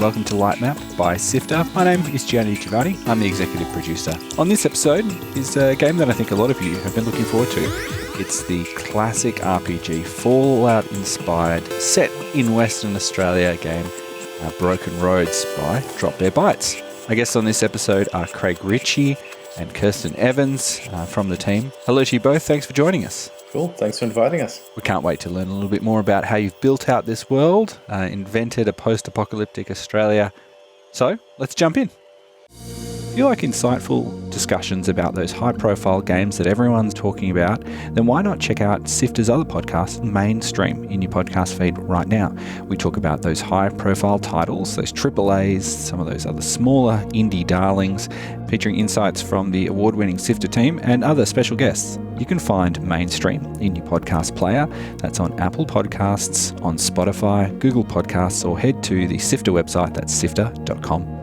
welcome to Lightmap by SIFTER. My name is Giovanni. I'm the executive producer. On this episode is a game that I think a lot of you have been looking forward to. It's the classic RPG Fallout-inspired, set in Western Australia game, Broken Roads by Drop Bear Bytes. Our guests on this episode are Ritchie and Kerst from the team. Hello to you both. Thanks for joining us. Cool. Thanks for inviting us. We can't wait to learn a little bit more about how you've built out this world, invented a post-apocalyptic Australia. So let's jump in. If you like insightful discussions about those high-profile games that everyone's talking about, then why not check out SIFTER's other podcast, Mainstream, in your podcast feed right now. We talk about those high-profile titles, those AAAs, some of those other smaller indie darlings, featuring insights from the award-winning SIFTER team and other special guests. You can find Mainstream in your podcast player. That's on Apple Podcasts, on Spotify, Google Podcasts, or head to the SIFTER website, that's sifter.com.au.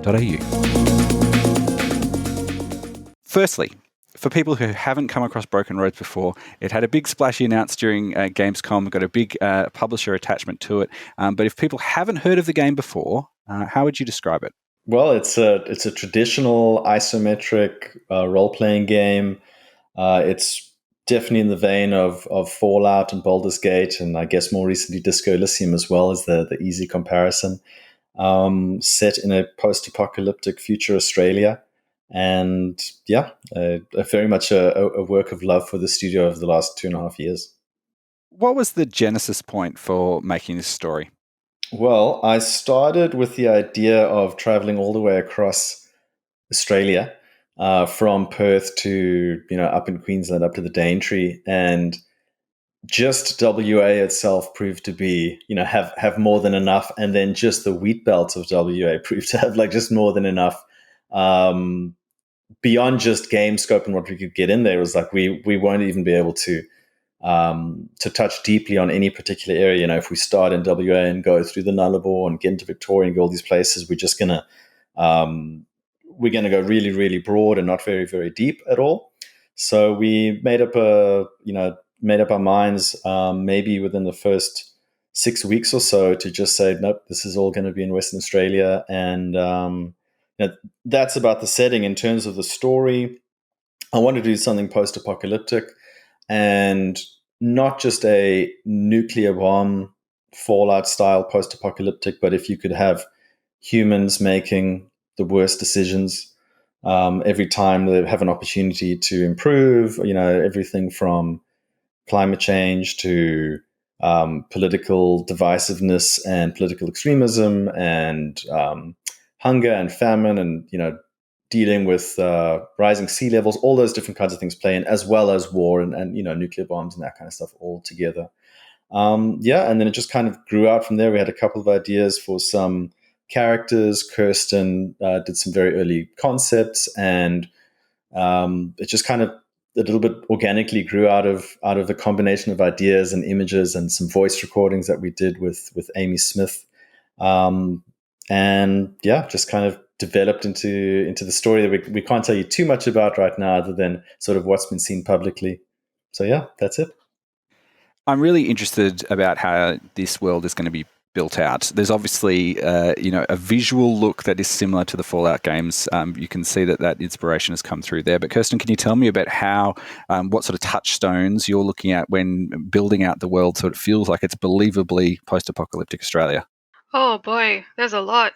Firstly, for people who haven't come across Broken Roads before, it had a big splashy announce during Gamescom, got a big publisher attachment to it. But if people haven't heard of the game before, how would you describe it? Well, it's a traditional isometric role-playing game. It's definitely in the vein of Fallout and Baldur's Gate, and I guess more recently Disco Elysium as well as the easy comparison. Set in a post-apocalyptic future Australia. And yeah, very much a work of love for the studio over the last 2.5 years. What was the genesis point for making this story? Well, I started with the idea of traveling all the way across Australia, from Perth to, up in Queensland, up to the Daintree, and just WA itself proved to be, have more than enough, and then just the wheatbelt of WA proved to have just more than enough. Beyond just game scope and what we could get in there, it was we won't even be able to touch deeply on any particular area. If we start in WA and go through the Nullarbor and get into Victorian and go all these places, we're just gonna go really, really broad and not very, very deep at all. So we made up our minds, maybe within the first 6 weeks or so, to just say, nope, this is all going to be in Western Australia. And that's about the setting. In terms of the story, I wanted to do something post-apocalyptic and not just a nuclear bomb Fallout style post-apocalyptic, but if you could have humans making the worst decisions every time they have an opportunity to improve, everything from climate change to political divisiveness and political extremism and hunger and famine and, dealing with rising sea levels, all those different kinds of things play in, as well as war and nuclear bombs and that kind of stuff all together. And then it just kind of grew out from there. We had a couple of ideas for some characters. Kirsten did some very early concepts, and it just kind of a little bit organically grew out of the combination of ideas and images and some voice recordings that we did with Amy Smith. Just kind of developed into the story that we can't tell you too much about right now, other than sort of what's been seen publicly. So yeah, that's it. I'm really interested about how this world is going to be built out. There's obviously, a visual look that is similar to the Fallout games. You can see that inspiration has come through there. But Kirsten, can you tell me about how, what sort of touchstones you're looking at when building out the world so it feels like it's believably post-apocalyptic Australia? Oh boy, there's a lot.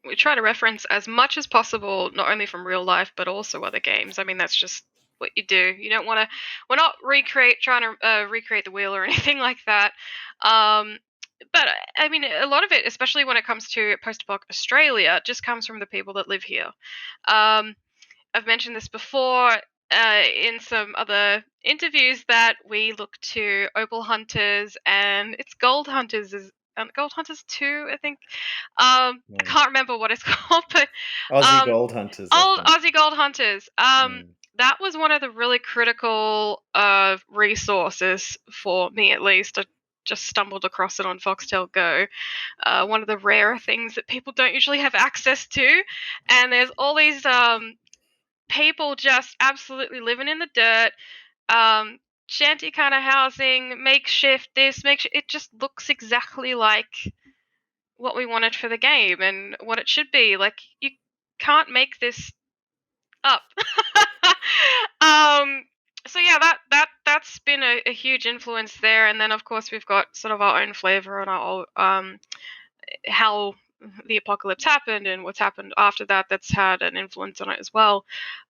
We try to reference as much as possible, not only from real life, but also other games. I mean, that's just what you do. You don't want to, we're not trying to recreate the wheel or anything like that. But I mean, a lot of it, especially when it comes to post-apoc Australia, just comes from the people that live here. I've mentioned this before in some other interviews that we look to Opal Hunters, and it's Gold Hunters Gold Hunters 2, I think. I can't remember what it's called, but Aussie Gold Hunters. Aussie Gold Hunters. That was one of the really critical resources for me, at least. I just stumbled across it on Foxtel Go. One of the rarer things that people don't usually have access to. And there's all these people just absolutely living in the dirt, shanty kind of housing, makeshift this, it just looks exactly like what we wanted for the game and what it should be. Like, you can't make this up. um, so yeah, that's been a huge influence there. And then of course we've got sort of our own flavor on our how the apocalypse happened and what's happened after that. That's had an influence on it as well.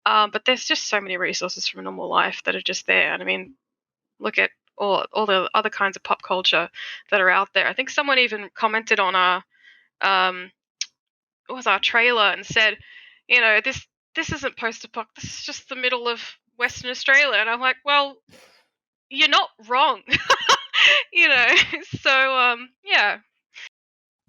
But there's just so many resources from normal life that are just there. And I mean, look at all the other kinds of pop culture that are out there. I think someone even commented on our um, what was our trailer and said, this isn't post-apoc. This is just the middle of Western Australia. And I'm like, well, you're not wrong. you know. So yeah.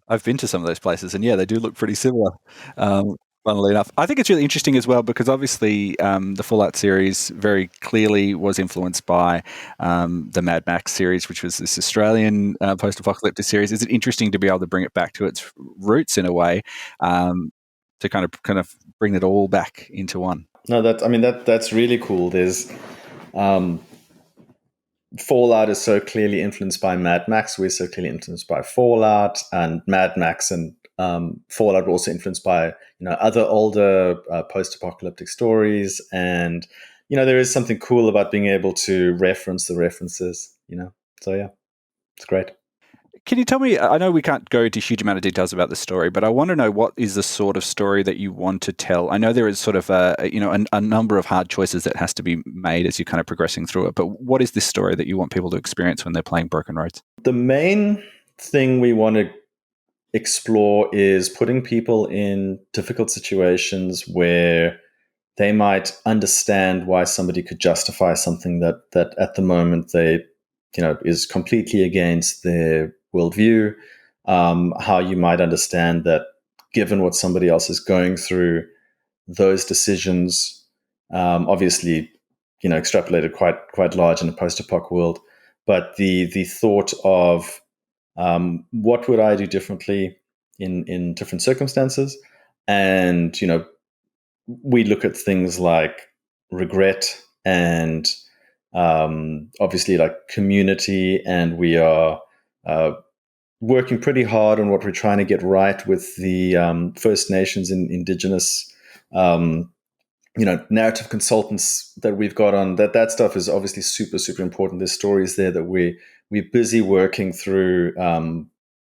I've been to some of those places, and yeah, they do look pretty similar. Funnily enough, I think it's really interesting as well because obviously the Fallout series very clearly was influenced by the Mad Max series, which was this Australian post-apocalyptic series. Is it interesting to be able to bring it back to its roots in a way, to kind of bring it all back into one? No, that's really cool. There's Fallout is so clearly influenced by Mad Max. We're so clearly influenced by Fallout, and Mad Max and Fallout were also influenced by other older post-apocalyptic stories. And there is something cool about being able to reference the references. So yeah, it's great. Can you tell me, I know we can't go into a huge amount of details about the story, but I want to know what is the sort of story that you want to tell? I know there is sort of a number of hard choices that has to be made as you're kind of progressing through it, but what is this story that you want people to experience when they're playing Broken Roads? The main thing we want to explore is putting people in difficult situations where they might understand why somebody could justify something that at the moment they is completely against their worldview. How you might understand that, given what somebody else is going through, those decisions, obviously, extrapolated quite large in a post-apoc world, but the thought of what would I do differently in different circumstances, and we look at things like regret and obviously like community, and we are working pretty hard on what we're trying to get right with the First Nations and Indigenous narrative consultants that we've got on. That stuff is obviously super important. There's stories there that we're busy working through.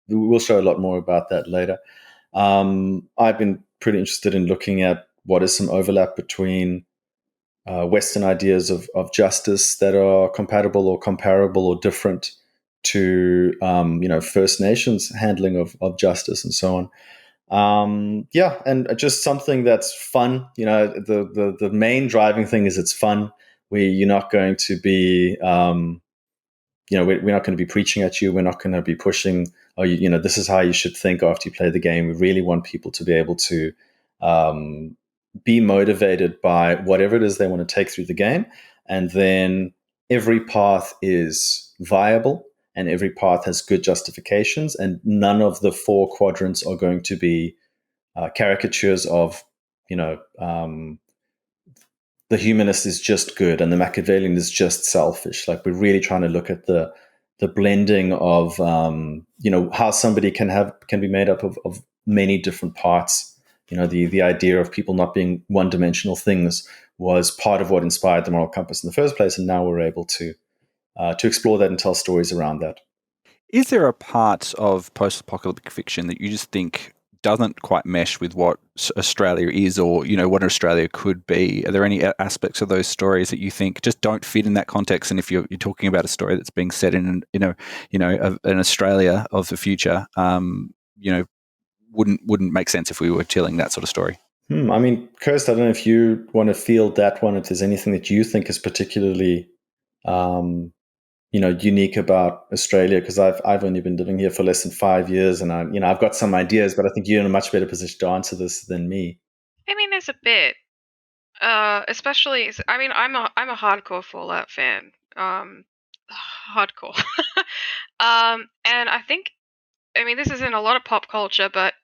We'll show a lot more about that later. I've been pretty interested in looking at what is some overlap between Western ideas of justice that are compatible or comparable or different to First Nations handling of justice and so on. And just something that's fun. The main driving thing is it's fun. You're not going to be we're not going to be preaching at you. We're not going to be pushing, this is how you should think after you play the game. We really want people to be able to be motivated by whatever it is they want to take through the game. And then every path is viable and every path has good justifications. And none of the 4 quadrants are going to be caricatures of, the humanist is just good and the Machiavellian is just selfish. Like, we're really trying to look at the blending of how somebody can be made up of many different parts. The idea of people not being one-dimensional things was part of what inspired the moral compass in the first place, and now we're able to explore that and tell stories around that. Is there a part of post-apocalyptic fiction that you just think doesn't quite mesh with what Australia is, or what Australia could be? Are there any aspects of those stories that you think just don't fit in that context? And if you're talking about a story that's being set in an Australia of the future, wouldn't make sense if we were telling that sort of story. I mean, Kerst, I don't know if you want to field that one. If there's anything that you think is particularly unique about Australia, because I've only been living here for less than 5 years, and I've got some ideas, but I think you're in a much better position to answer this than me. I mean, there's a bit, especially. I mean, I'm a hardcore Fallout fan, hardcore, and I think. I mean, this is in a lot of pop culture, but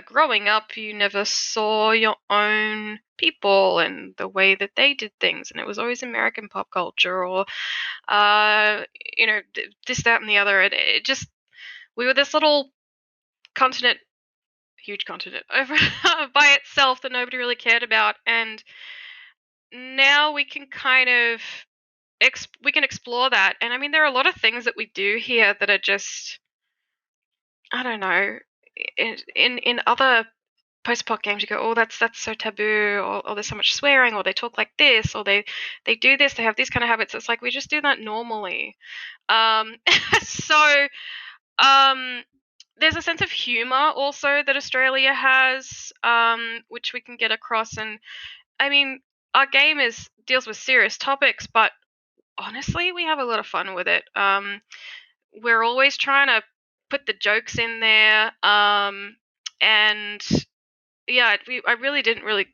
growing up, you never saw your own people and the way that they did things, and it was always American pop culture or, this, that, and the other. It just, we were this little continent, huge continent, over by itself that nobody really cared about, and now we can kind of we can explore that. And I mean, there are a lot of things that we do here that are just, I don't know, in other post-apoc games you go, oh, that's so taboo, or there's so much swearing, or they talk like this, or they do this, they have these kind of habits. It's like we just do that normally. um so um there's a sense of humor also that Australia has, which we can get across. And I mean, our game deals with serious topics, but honestly we have a lot of fun with it. We're always trying to put the jokes in there, and yeah, I really didn't really,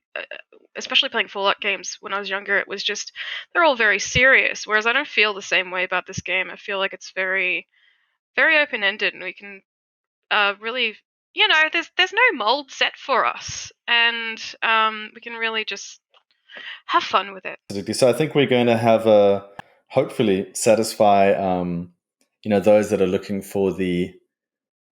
especially playing Fallout games when I was younger. It was just, they're all very serious. Whereas I don't feel the same way about this game. I feel like it's very, very open ended, and we can really, there's no mold set for us, and we can really just have fun with it. Absolutely. So I think we're going to have hopefully satisfy those that are looking for the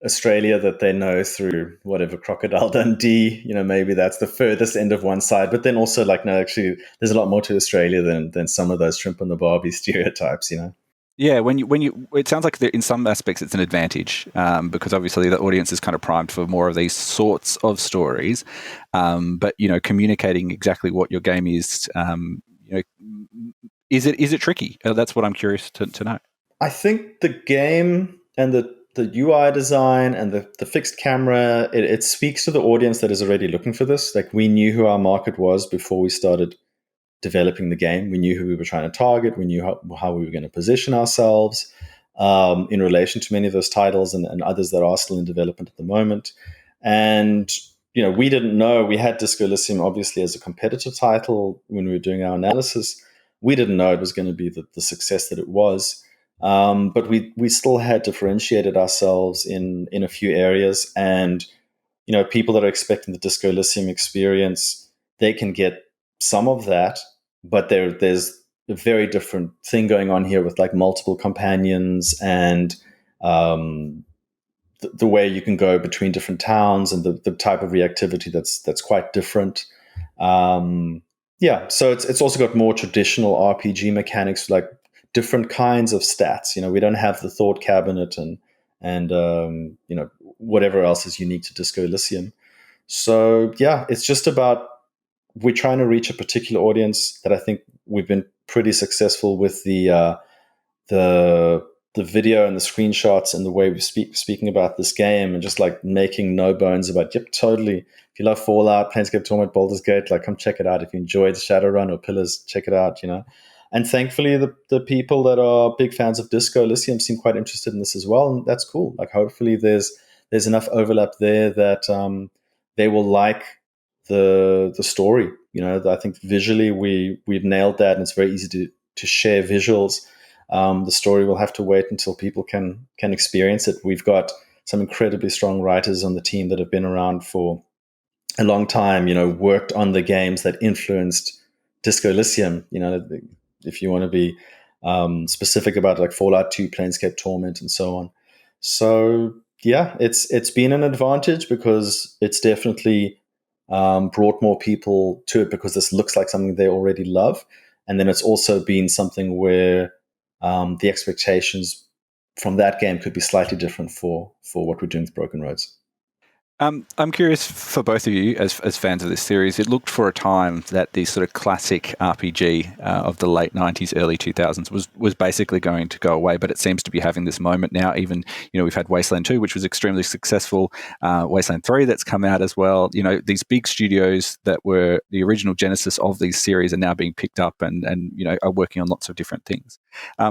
Australia that they know through whatever Crocodile Dundee. Maybe that's the furthest end of one side, but then also like, no, actually, there's a lot more to Australia than some of those shrimp on the Barbie stereotypes. Yeah, it sounds like in some aspects it's an advantage, because obviously the audience is kind of primed for more of these sorts of stories, but communicating exactly what your game is, is it tricky? That's what I'm curious to know. I think the game and the UI design and the fixed camera, it speaks to the audience that is already looking for this. Like, we knew who our market was before we started developing the game. We knew who we were trying to target. We knew how we were going to position ourselves in relation to many of those titles and others that are still in development at the moment. And we didn't know. We had Disco Elysium obviously as a competitive title when we were doing our analysis. We didn't know it was going to be the success that it was. But we still had differentiated ourselves in a few areas. And people that are expecting the Disco Elysium experience, they can get some of that, but there's a very different thing going on here with like multiple companions and the way you can go between different towns and the type of reactivity that's quite different. So it's also got more traditional RPG mechanics, like different kinds of stats. We don't have the thought cabinet and whatever else is unique to Disco Elysium. So yeah, it's just about, we're trying to reach a particular audience that I think we've been pretty successful with the video and the screenshots and the way we're speaking about this game, and just like making no bones about, yep, totally. If you love Fallout, Planescape Torment, Baldur's Gate, like, come check it out. If you enjoyed Shadowrun or Pillars, check it out. And thankfully, the people that are big fans of Disco Elysium seem quite interested in this as well, and that's cool. Like, hopefully, there's enough overlap there that they will like the story. I think visually we've nailed that, and it's very easy to share visuals. The story will have to wait until people can experience it. We've got some incredibly strong writers on the team that have been around for a long time, worked on the games that influenced Disco Elysium. If you want to be specific about like Fallout 2, Planescape Torment, and so on. So yeah, it's been an advantage because it's definitely brought more people to it, because this looks like something they already love. And then it's also been something where the expectations from that game could be slightly different for what we're doing with Broken Roads. I'm curious for both of you, as fans of this series. It looked for a time that the sort of classic RPG of the late 90s, early 2000s was basically going to go away, but it seems to be having this moment now. Even, we've had Wasteland 2, which was extremely successful, Wasteland 3 that's come out as well. These big studios that were the original genesis of these series are now being picked up and are working on lots of different things.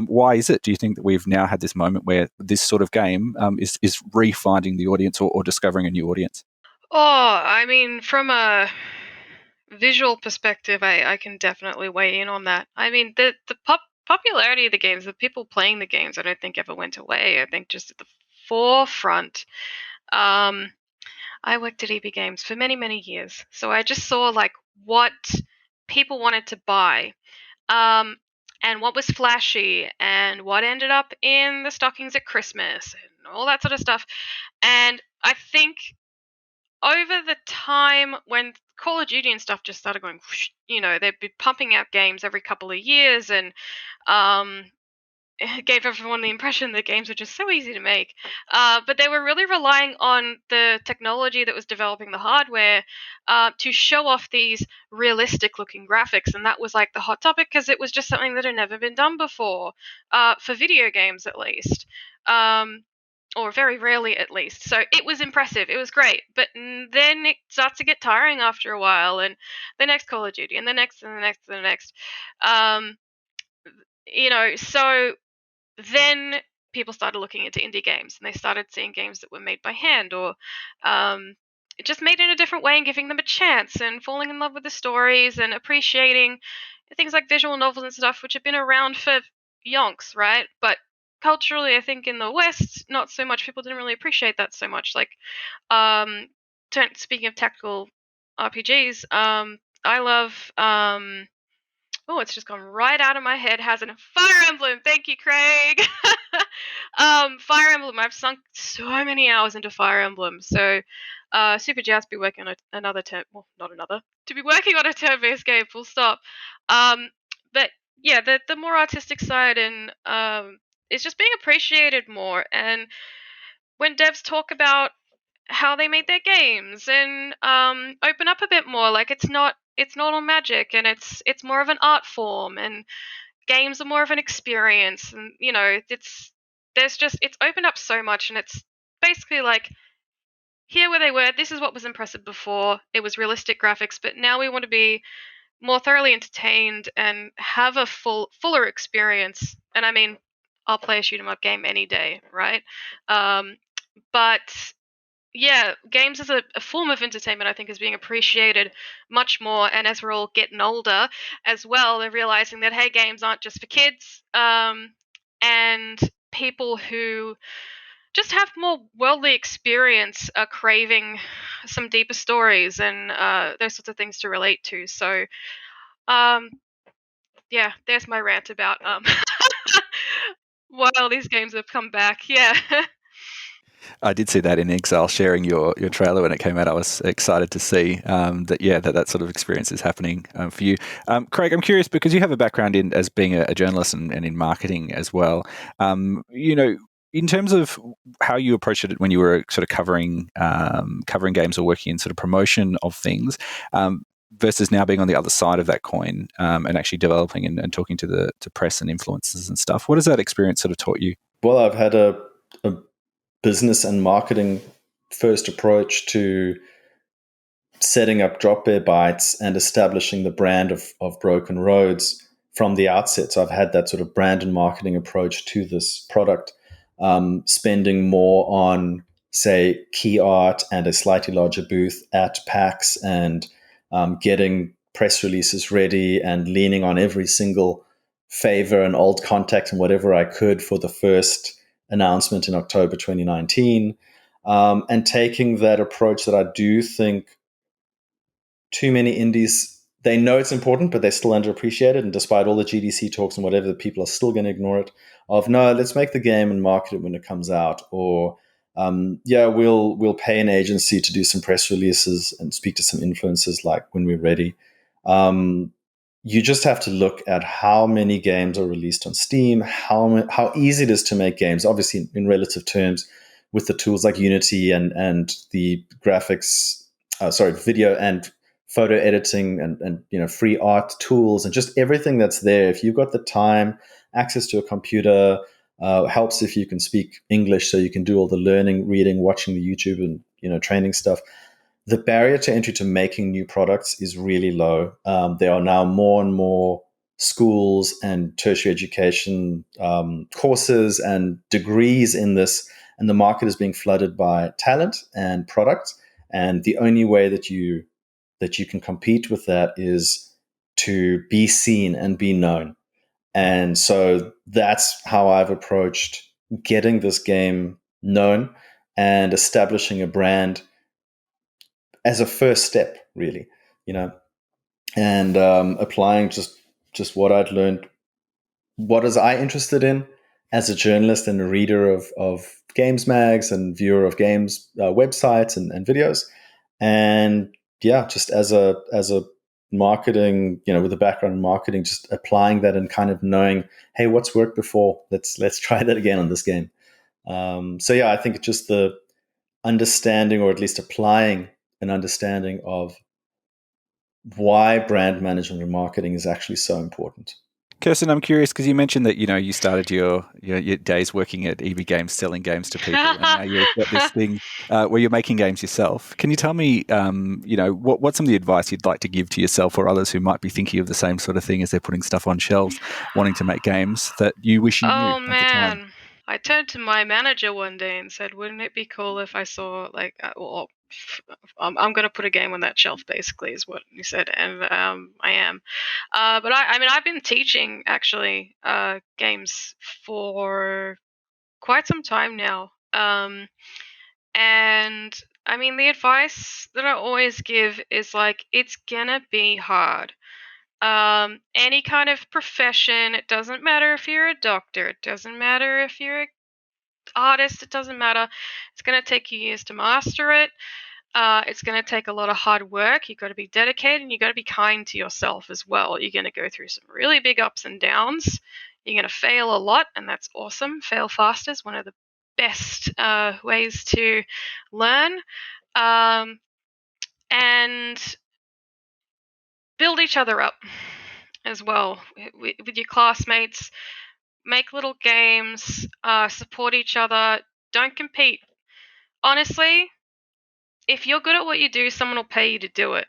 Why is it, do you think, that we've now had this moment where this sort of game is re-finding the audience or discovering a new audience? Oh, I mean, from a visual perspective, I can definitely weigh in on that. I mean, the popularity of the games, the people playing the games, I don't think ever went away. I think just at the forefront. I worked at EB Games for many, many years, so I just saw like what people wanted to buy. and what was flashy and what ended up in the stockings at Christmas and all that sort of stuff. And I think over the time when Call of Duty and stuff just started going, whoosh, they'd be pumping out games every couple of years, and um, it gave everyone the impression that games were just so easy to make. But they were really relying on the technology that was developing the hardware to show off these realistic looking graphics. And that was like the hot topic because it was just something that had never been done before, for video games at least. Or very rarely at least. So it was impressive. It was great. But then it starts to get tiring after a while, and the next Call of Duty, and the next, and the next, and the next. So then people started looking into indie games, and they started seeing games that were made by hand, or just made in a different way, and giving them a chance, and falling in love with the stories, and appreciating things like visual novels and stuff, which have been around for yonks, right? But culturally, I think in the West, not so much. People didn't really appreciate that so much. Like, speaking of tactical RPGs, I love oh, it's just gone right out of my head. Hasn't it? Fire Emblem. Thank you, Craig. Fire Emblem. I've sunk so many hours into Fire Emblem. So, super jazzed to be working on another turn. Well, not another. To be working on a turn-based game. Full stop. But yeah, the more artistic side and is just being appreciated more. And when devs talk about how they made their games and open up a bit more, like it's not all magic, and it's more of an art form, and games are more of an experience, and it's opened up so much, and it's basically like, here where they were, this is what was impressive before. It was realistic graphics, but now we want to be more thoroughly entertained and have a fuller experience. And I mean, I'll play a shoot 'em up game any day, right? But yeah, games as a form of entertainment, I think, is being appreciated much more. And as we're all getting older as well, they're realizing that, hey, games aren't just for kids. And people who just have more worldly experience are craving some deeper stories and those sorts of things to relate to. So, yeah, there's my rant about why all these games have come back. Yeah. I did see that in Exile sharing your trailer when it came out. I was excited to see that sort of experience is happening for you. Craig, I'm curious because you have a background in as being a journalist and in marketing as well. In terms of how you approached it when you were sort of covering games or working in sort of promotion of things, versus now being on the other side of that coin and actually developing and talking to press and influencers and stuff. What has that experience sort of taught you? Well, I've had a business and marketing first approach to setting up Drop Bear Bytes and establishing the brand of Broken Roads from the outset. So I've had that sort of brand and marketing approach to this product, spending more on, say, key art and a slightly larger booth at PAX, and getting press releases ready and leaning on every single favor and old contact and whatever I could for the first announcement in October 2019, and taking that approach that I do think too many indies, they know it's important, but they're still underappreciated. And despite all the GDC talks and whatever, people are still going to ignore it. Of, no, let's make the game and market it when it comes out. Or we'll pay an agency to do some press releases and speak to some influencers like when we're ready. You just have to look at how many games are released on Steam, how easy it is to make games, obviously in relative terms, with the tools like Unity and the graphics, video and photo editing and free art tools and just everything that's there. If you've got the time, access to a computer, helps if you can speak English, so you can do all the learning, reading, watching the YouTube and training stuff. The barrier to entry to making new products is really low. There are now more and more schools and tertiary education courses and degrees in this, and the market is being flooded by talent and product. And the only way that you can compete with that is to be seen and be known. And so that's how I've approached getting this game known and establishing a brand as a first step, really, and applying just what I'd learned what was I interested in as a journalist and a reader of games mags and viewer of games websites and videos, and yeah, just as a marketing, with a background in marketing, just applying that and kind of knowing, hey, what's worked before? Let's try that again on this game. So yeah, I think just the understanding, or at least applying an understanding of why brand management and marketing is actually so important. Kirsten, I'm curious because you mentioned that you started your days working at EB Games, selling games to people, and now you've got this thing where you're making games yourself. Can you tell me, what's some of the advice you'd like to give to yourself or others who might be thinking of the same sort of thing as they're putting stuff on shelves, wanting to make games that you wish you knew Oh at the time? man, I turned to my manager one day and said, "Wouldn't it be cool if I saw I'm going to put a game on that shelf." Basically, is what he said, and I am. But I mean, I've been teaching actually games for quite some time now. And I mean, the advice that I always give is like, it's gonna be hard. Any kind of profession, it doesn't matter if you're a doctor, it doesn't matter if you're an artist, it doesn't matter. It's gonna take you years to master it. It's going to take a lot of hard work. You've got to be dedicated, and you've got to be kind to yourself as well. You're going to go through some really big ups and downs. You're going to fail a lot, and that's awesome. Fail fast is one of the best ways to learn. And build each other up as well with your classmates. Make little games, support each other. Don't compete. Honestly, if you're good at what you do, someone will pay you to do it.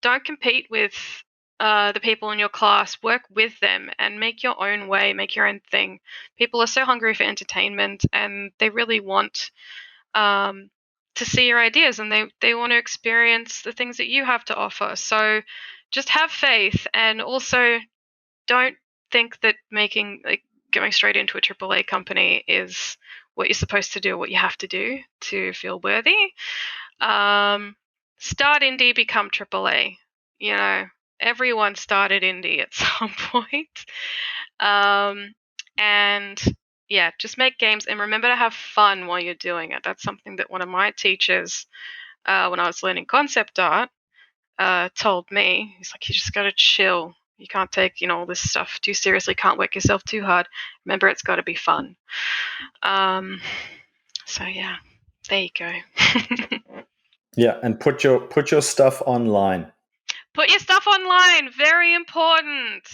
Don't compete with the people in your class. Work with them and make your own way, make your own thing. People are so hungry for entertainment, and they really want to see your ideas, and they want to experience the things that you have to offer. So just have faith, and also don't think that going straight into a AAA company is what you're supposed to do, or what you have to do to feel worthy. Start indie, become AAA. Everyone started indie at some point. And yeah, just make games and remember to have fun while you're doing it. That's something that one of my teachers, when I was learning concept art, told me. He's like, you just got to chill. You can't take, all this stuff too seriously. Can't work yourself too hard. Remember, it's got to be fun. So yeah, there you go. Yeah, and put your stuff online. Put your stuff online. Very important.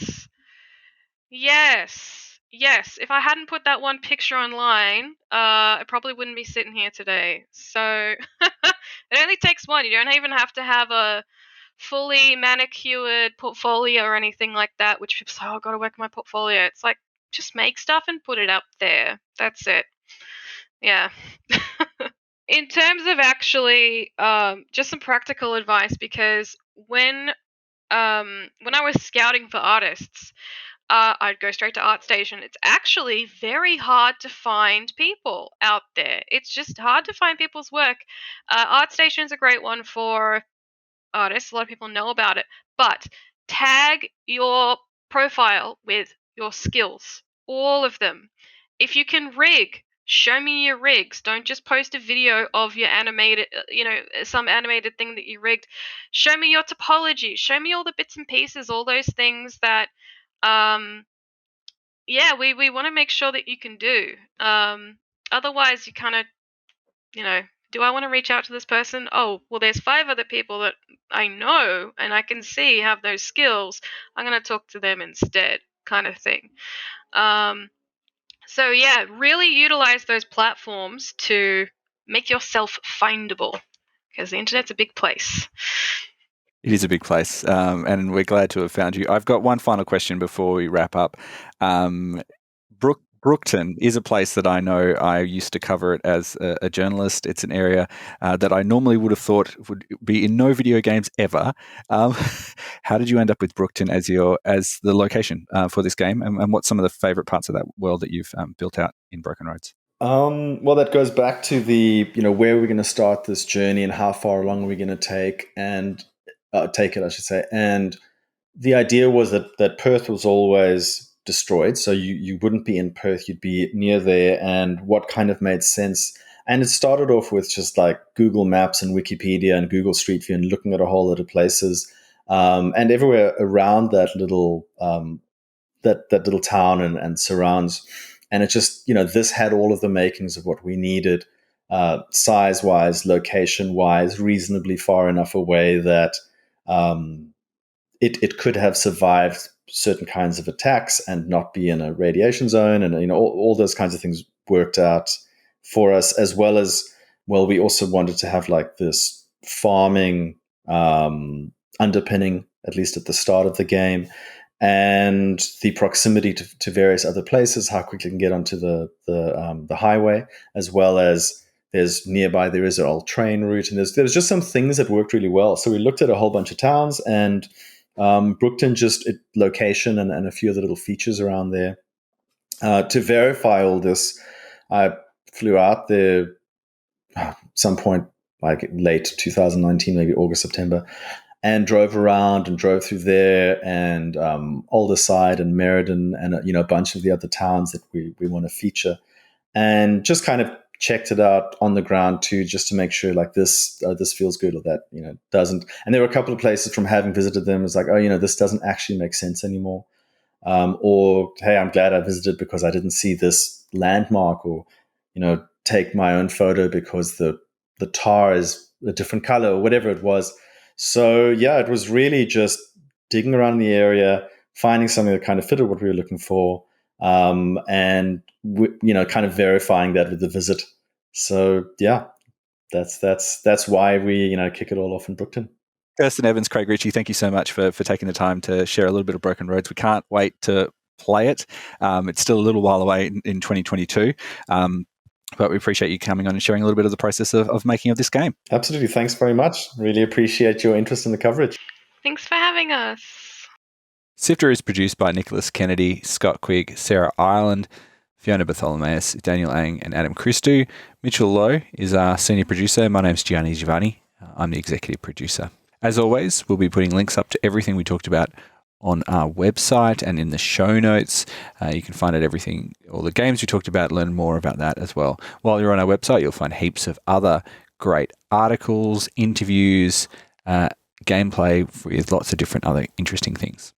Yes. If I hadn't put that one picture online, I probably wouldn't be sitting here today. So it only takes one. You don't even have to have a fully manicured portfolio or anything like that, which people say, oh, I've got to work on my portfolio. It's like, just make stuff and put it up there. That's it. Yeah. In terms of actually just some practical advice, because when I was scouting for artists, I'd go straight to ArtStation. It's actually very hard to find people out there. It's just hard to find people's work. ArtStation is a great one for artists. A lot of people know about it. But tag your profile with your skills, all of them. If you can rig, show me your rigs. Don't just post a video of your animated, some animated thing that you rigged. Show me your topology. Show me all the bits and pieces, all those things that, we want to make sure that you can do. Otherwise, you kind of, do I want to reach out to this person? Oh, well, there's 5 other people that I know and I can see have those skills. I'm going to talk to them instead, kind of thing. So yeah, really utilize those platforms to make yourself findable, because the internet's a big place. It is a big place, and we're glad to have found you. I've got one final question before we wrap up. Brookton is a place that I know. I used to cover it as a journalist. It's an area that I normally would have thought would be in no video games ever. How did you end up with Brookton as the location for this game, and what's some of the favourite parts of that world that you've built out in Broken Roads? Well, that goes back to the where we're going to start this journey and how far along we're going to take it, I should say. And the idea was that Perth was always destroyed. So you wouldn't be in Perth, you'd be near there, and what kind of made sense. And it started off with just like Google Maps and Wikipedia and Google Street View and looking at a whole lot of places. And everywhere around that little that little town and surrounds. And it just, this had all of the makings of what we needed, size-wise, location-wise, reasonably far enough away that it could have survived certain kinds of attacks and not be in a radiation zone. And, all those kinds of things worked out for us, as well as, we also wanted to have like this farming underpinning, at least at the start of the game, and the proximity to various other places, how quickly you can get onto the highway, as well as there is an old train route, and there's just some things that worked really well. So we looked at a whole bunch of towns, and Brookton, location and a few other little features around there. To verify all this, I flew out there some point like late 2019, maybe August, September, and drove around and drove through there and Alderside and Meriden and a bunch of the other towns that we want to feature, and just kind of checked it out on the ground too, just to make sure like this feels good or that doesn't. And there were a couple of places from having visited them, it's like, this doesn't actually make sense anymore, or hey, I'm glad I visited because I didn't see this landmark, or take my own photo because the tar is a different color or whatever it was. So yeah, it was really just digging around in the area, finding something that kind of fitted what we were looking for, and kind of verifying that with the visit. So yeah, that's why we kick it all off in Brookton. Kirsten Evans, Craig Ritchie, thank you so much for taking the time to share a little bit of Broken Roads. We can't wait to play it. It's still a little while away in 2022. But we appreciate you coming on and sharing a little bit of the process of making of this game. Absolutely. Thanks very much. Really appreciate your interest in the coverage. Thanks for having us. SIFTER is produced by Nicholas Kennedy, Scott Quigg, Sarah Ireland, Fiona Bartholomaeus, Daniel Ang, and Adam Christou. Mitchell Lowe is our senior producer. My name's Giovanni. I'm the executive producer. As always, we'll be putting links up to everything we talked about on our website and in the show notes. You can find out everything, all the games we talked about, learn more about that as well. While you're on our website, you'll find heaps of other great articles, interviews, gameplay with lots of different other interesting things.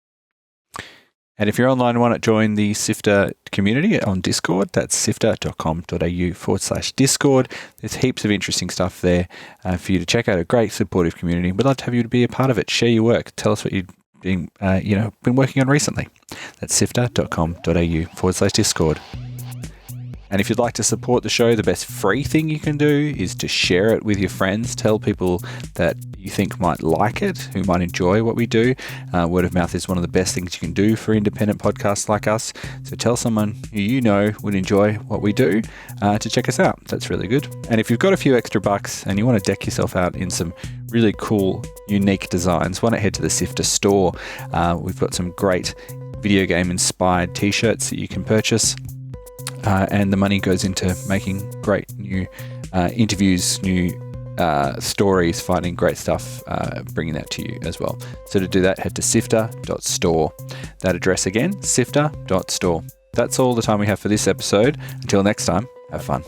And if you're online and want to join the SIFTER community on Discord, that's sifter.com.au/Discord. There's heaps of interesting stuff there for you to check out. A great supportive community. We'd love to have you to be a part of it. Share your work. Tell us what you've been working on recently. That's sifter.com.au/Discord. And if you'd like to support the show, the best free thing you can do is to share it with your friends. Tell people that you think might like it, who might enjoy what we do. Word of mouth is one of the best things you can do for independent podcasts like us. So tell someone who you know would enjoy what we do to check us out. That's really good. And if you've got a few extra bucks and you want to deck yourself out in some really cool, unique designs, why not head to the SIFTER store? We've got some great video game inspired t-shirts that you can purchase. And the money goes into making great new interviews, new stories, finding great stuff, bringing that to you as well. So to do that, head to sifter.store. That address again, sifter.store. That's all the time we have for this episode. Until next time, have fun.